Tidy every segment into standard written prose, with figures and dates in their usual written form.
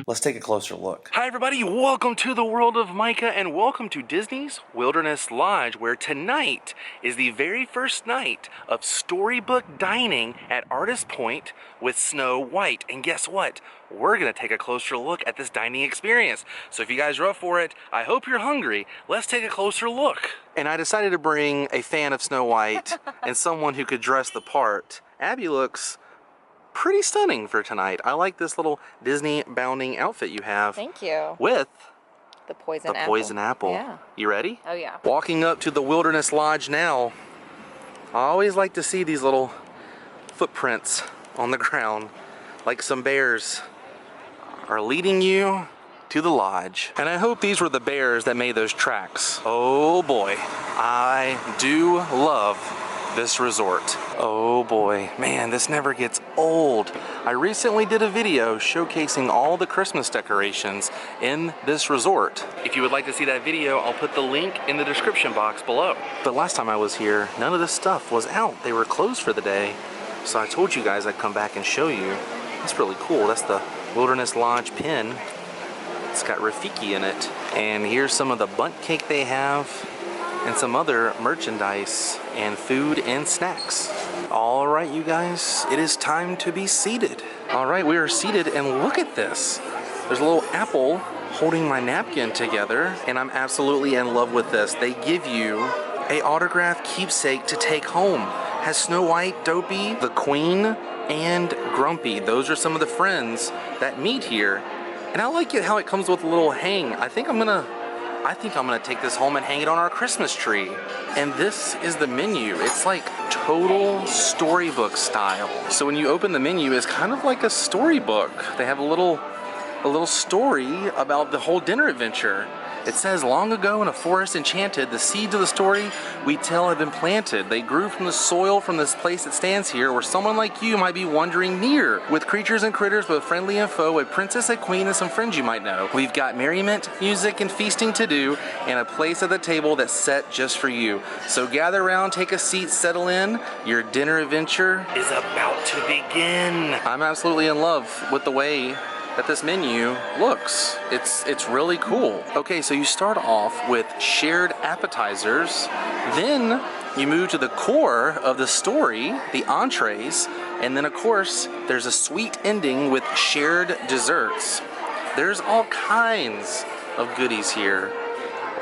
Let's take a closer look. Hi everybody, welcome to the world of Micah and welcome to Disney's Wilderness Lodge, where tonight is the very first night of Storybook Dining at Artist Pointe with Snow White. And guess what? We're gonna take a closer look at this dining experience. So if you guys are up for it, I hope you're hungry. Let's take a closer look. And I decided to bring a fan of Snow White and someone who could dress the part. Abby looks pretty stunning for tonight. I like this little Disney bounding outfit you have. Thank you. With the poison apple. Yeah. You ready? Oh yeah. Walking up to the Wilderness Lodge now. I always like to see these little footprints on the ground, like some bears are leading you to the lodge. And I hope these were the bears that made those tracks. Oh boy, I do love this resort. Oh boy, man, this never gets old. I recently did a video showcasing all the Christmas decorations in this resort. If you would like to see that video, I'll put the link in the description box below. But last time I was here, none of this stuff was out. They were closed for the day. So I told you guys I'd come back and show you. That's really cool. That's the Wilderness Lodge pin. It's got Rafiki in it. And here's some of the bundt cake they have and some other merchandise and food and snacks. All right, you guys, it is time to be seated. All right, we are seated and look at this. There's a little apple holding my napkin together and I'm absolutely in love with this. They give you a autographed keepsake to take home. Has Snow White, Dopey, the Queen, and Grumpy. Those are some of the friends that meet here. And I like it how it comes with a little hang. I think I'm gonna take this home and hang it on our Christmas tree. And this is the menu. It's like total storybook style. So when you open the menu, it's kind of like a storybook. They have a little story about the whole dinner adventure. It says, long ago in a forest enchanted, the seeds of the story we tell have been planted. They grew from the soil from this place that stands here, where someone like you might be wandering near. With creatures and critters, both friendly and foe, a princess, a queen, and some friends you might know. We've got merriment, music, and feasting to do, and a place at the table that's set just for you. So gather around, take a seat, settle in. Your dinner adventure is about to begin. I'm absolutely in love with the way that this menu looks. It's really cool. Okay, so you start off with shared appetizers, then you move to the core of the story, the entrees, and then of course there's a sweet ending with shared desserts. There's all kinds of goodies here.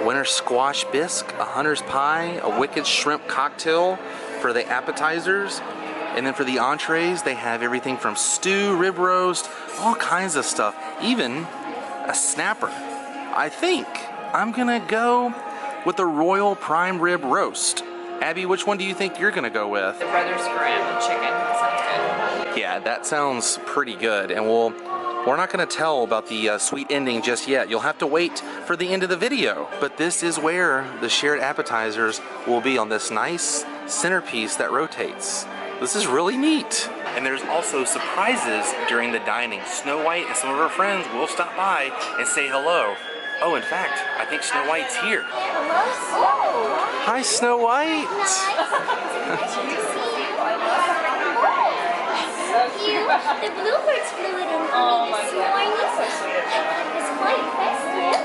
A winter squash bisque, a hunter's pie, a wicked shrimp cocktail for the appetizers. And then for the entrees, they have everything from stew, rib roast, all kinds of stuff, even a snapper. I think I'm gonna go with the royal prime rib roast. Abby, which one do you think you're gonna go with? The Brothers Grimm chicken. Sounds good. Yeah, that sounds pretty good. And we're not gonna tell about the sweet ending just yet. You'll have to wait for the end of the video. But this is where the shared appetizers will be, on this nice centerpiece that rotates. This is really neat. And there's also surprises during the dining. Snow White and some of her friends will stop by and say hello. Oh, in fact, I think Snow White's here. Hello. Hi, Snow White. The bluebirds flew it in for me this morning. It was quite festive.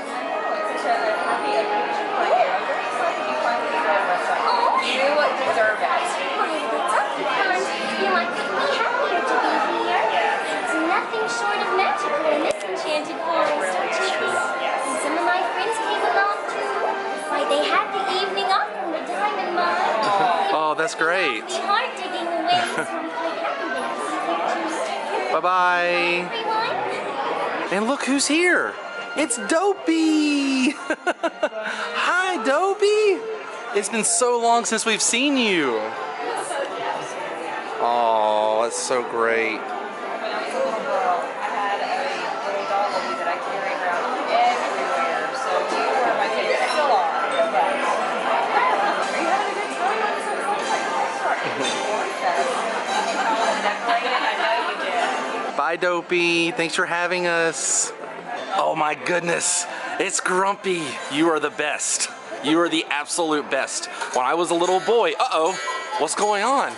You deserve it. You might make me happier to be here. It's nothing short of magical in this enchanted forest, don't you think? And some of my friends came along too. Why, they had the evening off from the diamond mine. Oh, that's great. The heart digging away, so I'm quite happy to be here too. Bye-bye. Everyone. And look who's here. It's Dopey. Hi, Dopey. It's been so long since we've seen you. Oh, that's so great. When I was a little girl, I had a little doggy that I carried around everywhere. So you were my favorite. I still are. Are you having a good time? I'm so excited. I know you did. Bye, Dopey. Thanks for having us. Oh my goodness, it's Grumpy. You are the best. You are the absolute best. When I was a little boy, what's going on?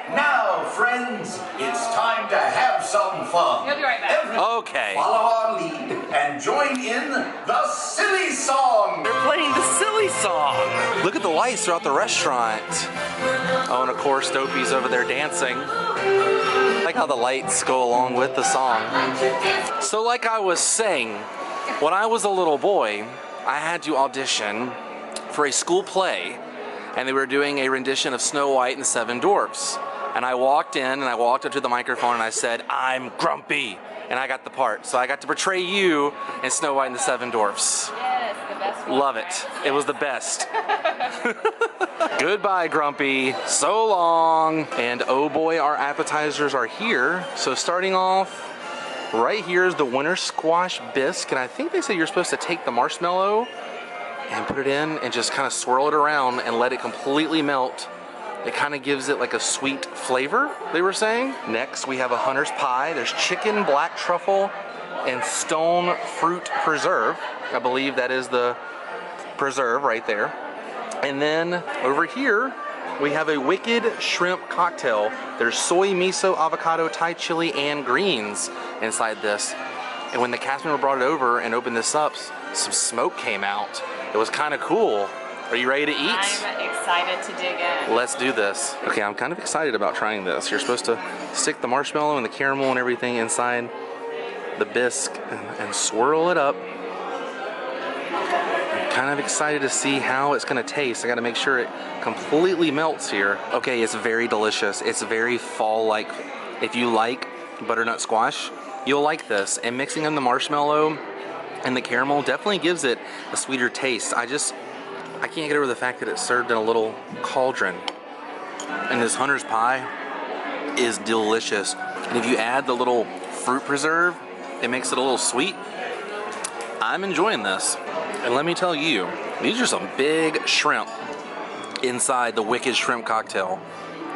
Now, friends, it's time to have some fun. He'll be right back. Okay. Follow our lead and join in the silly song. They're playing the silly song. Look at the lights throughout the restaurant. Oh, and of course, Dopey's over there dancing. I like how the lights go along with the song. So like I was saying, when I was a little boy, I had to audition for a school play, and they were doing a rendition of Snow White and the Seven Dwarfs. And I walked in and I walked up to the microphone and I said, "I'm grumpy." And I got the part. So I got to portray you in Snow White and the Seven Dwarfs. Yes, the best one. Love it. It was the best. Goodbye, Grumpy. So long. And oh boy, our appetizers are here. So starting off, right here is the winter squash bisque. And I think they say you're supposed to take the marshmallow and put it in and just kind of swirl it around and let it completely melt. It kind of gives it like a sweet flavor, they were saying. Next, we have a hunter's pie. There's chicken, black truffle, and stone fruit preserve. I believe that is the preserve right there. And then over here, we have a wicked shrimp cocktail. There's soy, miso, avocado, Thai chili, and greens inside this. And when the cast member brought it over and opened this up, some smoke came out. It was kind of cool. Are you ready to eat? I'm excited to dig in. Let's do this. Okay, I'm kind of excited about trying this. You're supposed to stick the marshmallow and the caramel and everything inside the bisque and swirl it up. I'm kind of excited to see how it's gonna taste. I gotta make sure it completely melts here. Okay, it's very delicious. It's very fall-like. If you like butternut squash, you'll like this. And mixing in the marshmallow and the caramel definitely gives it a sweeter taste. I can't get over the fact that it's served in a little cauldron. And this hunter's pie is delicious. And if you add the little fruit preserve, it makes it a little sweet. I'm enjoying this. And let me tell you, these are some big shrimp inside the wicked shrimp cocktail.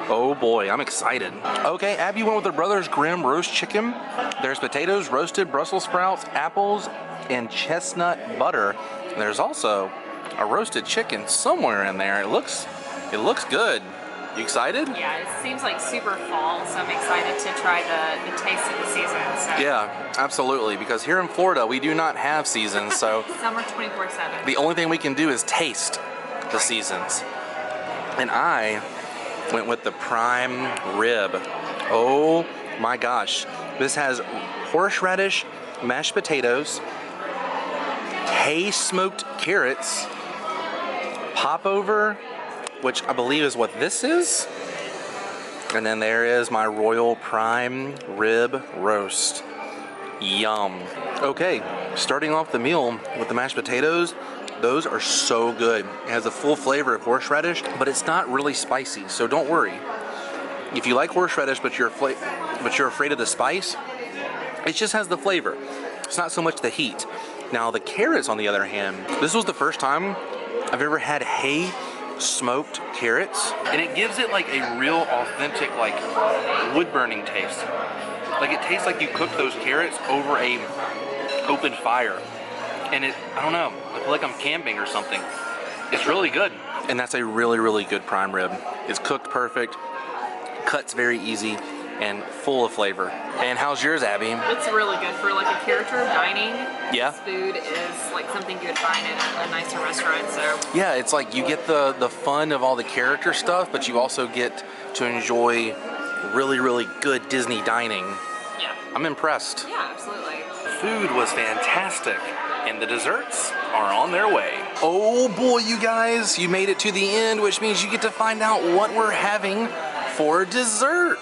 Oh boy, I'm excited. Okay, Abby went with her brother's Grimm roast chicken. There's potatoes, roasted Brussels sprouts, apples, and chestnut butter. And there's also a roasted chicken somewhere in there. It looks good. You excited? Yeah, it seems like super fall, so I'm excited to try the taste of the season. So. Yeah, absolutely. Because here in Florida, we do not have seasons, so Summer 24/7. the only thing we can do is taste the seasons. And I went with the prime rib. Oh my gosh. This has horseradish, mashed potatoes, hay smoked carrots, popover, which I believe is what this is. And then there is my royal prime rib roast. Yum. Okay, starting off the meal with the mashed potatoes. Those are so good. It has a full flavor of horseradish, but it's not really spicy, so don't worry. If you like horseradish, but you're afraid of the spice, it just has the flavor. It's not so much the heat. Now the carrots, on the other hand, this was the first time I've ever had hay smoked carrots, and it gives it like a real authentic like wood burning taste. Like it tastes like you cooked those carrots over a open fire. And I don't know, I feel like I'm camping or something. It's really good. And that's a really, really good prime rib. It's cooked perfect, cuts very easy, and full of flavor. And how's yours, Abby? It's really good for like a character of dining. Yeah. This food is like something you would find in a nicer restaurant, so. Yeah, it's like you get the fun of all the character stuff, but you also get to enjoy really, really good Disney dining. Yeah. I'm impressed. Yeah, absolutely. Food was fantastic, and the desserts are on their way. Oh boy, you guys, you made it to the end, which means you get to find out what we're having for dessert.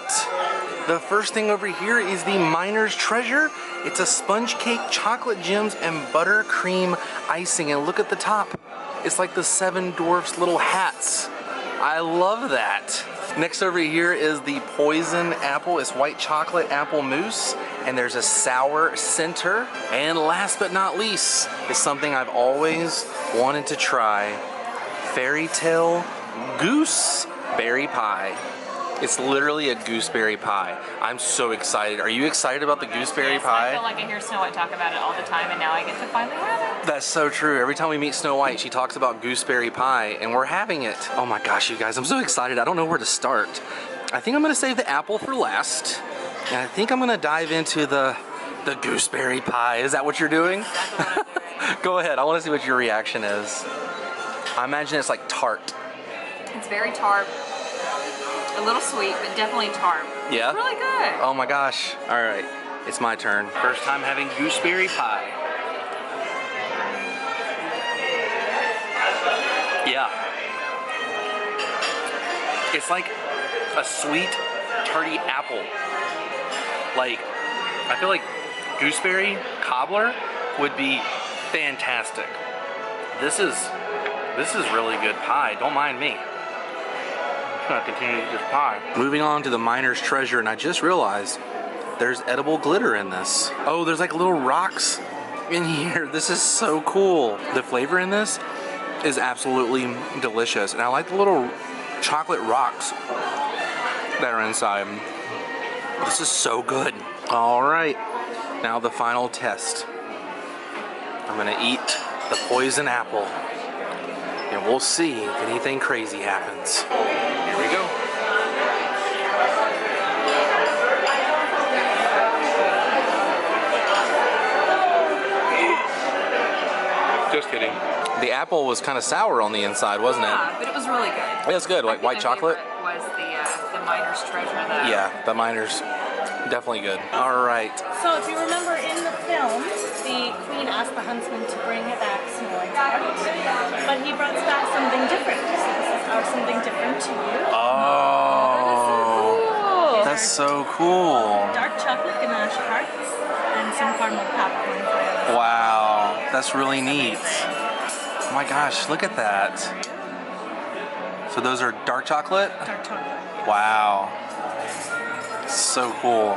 The first thing over here is the Miner's Treasure. It's a sponge cake, chocolate gems, and buttercream icing. And look at the top. It's like the Seven Dwarfs little hats. I love that. Next over here is the Poison Apple. It's white chocolate apple mousse, and there's a sour center. And last but not least is something I've always wanted to try. Fairy Tale Gooseberry Pie. It's literally a gooseberry pie. I'm so excited. Are you excited about the gooseberry pie? I feel like I hear Snow White talk about it all the time, and now I get to finally have it. That's so true. Every time we meet Snow White, she talks about gooseberry pie, and we're having it. Oh my gosh, you guys, I'm so excited. I don't know where to start. I think I'm gonna save the apple for last, and I think I'm gonna dive into the The gooseberry pie. Is that what you're doing? That's what I'm doing. Go ahead. I want to see what your reaction is. I imagine it's like tart. It's very tart. A little sweet, but definitely tart. Yeah? It's really good. Oh my gosh. All right. It's my turn. First time having gooseberry pie. Yeah. It's like a sweet, tarty apple. Like, I feel like gooseberry cobbler would be fantastic. This is really good pie. Don't mind me. I'm gonna continue to eat this pie. Moving on to the miner's treasure, and I just realized there's edible glitter in this. Oh, there's like little rocks in here. This is so cool. The flavor in this is absolutely delicious, and I like the little chocolate rocks that are inside. This is so good. All right, now the final test. I'm gonna eat the poison apple, and we'll see if anything crazy happens. Here we go. Just kidding. The apple was kind of sour on the inside, wasn't it? Yeah, but it was really good. It was good, like white chocolate. Was the miner's treasure though? Yeah, the miner's definitely good. All right. So if you remember in the film, the queen asked the huntsman to bring her back some more tart, but he brought back something different. So this is our something different to you. Oh, that's so cool. Dark chocolate ganache tarts and some caramel popcorn flavors. Wow, that's really neat. Oh my gosh, look at that. So those are dark chocolate? Dark chocolate. Wow. So cool.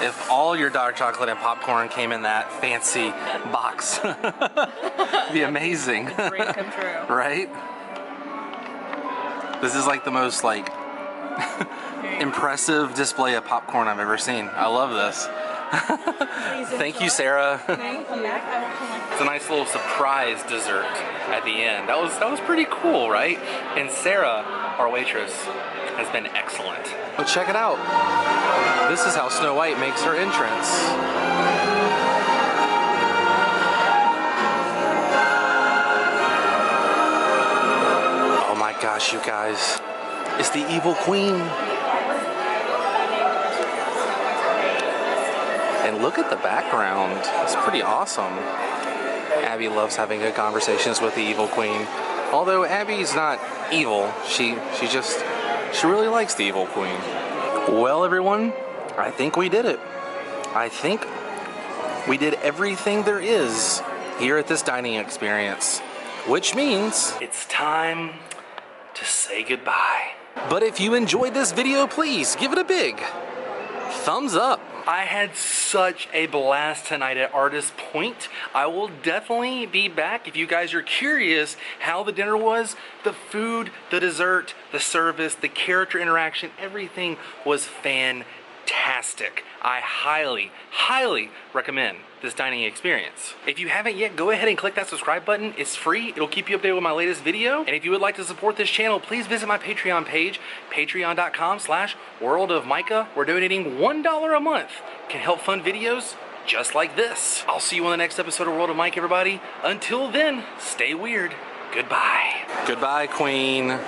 If all your dark chocolate and popcorn came in that fancy box, it'd be amazing. Dream come true. Right? This is like the most like impressive display of popcorn I've ever seen. I love this. Thank you, Sarah. Okay, come back. I will collect. It's a nice little surprise dessert at the end. That was pretty cool, right? And Sarah, our waitress, has been excellent. But check it out. This is how Snow White makes her entrance. Oh my gosh, you guys. It's the evil queen. And look at the background. It's pretty awesome. Abby loves having good conversations with the evil queen. Although Abby's not evil, she really likes the evil queen. Well, everyone, I think we did it. I think we did everything there is here at this dining experience, which means it's time to say goodbye. But if you enjoyed this video, please give it a big thumbs up. I had such a blast tonight at Artist Pointe. I will definitely be back if you guys are curious how the dinner was. The food, the dessert, the service, the character interaction, everything was fantastic. I highly, highly recommend this dining experience. If you haven't yet, go ahead and click that subscribe button. It's free. It'll keep you updated with my latest video. And if you would like to support this channel, please visit my Patreon page, patreon.com/worldofmicah. We're donating $1 a month. Can help fund videos just like this. I'll see you on the next episode of World of Micah, everybody. Until then, stay weird. Goodbye. Goodbye, Queen.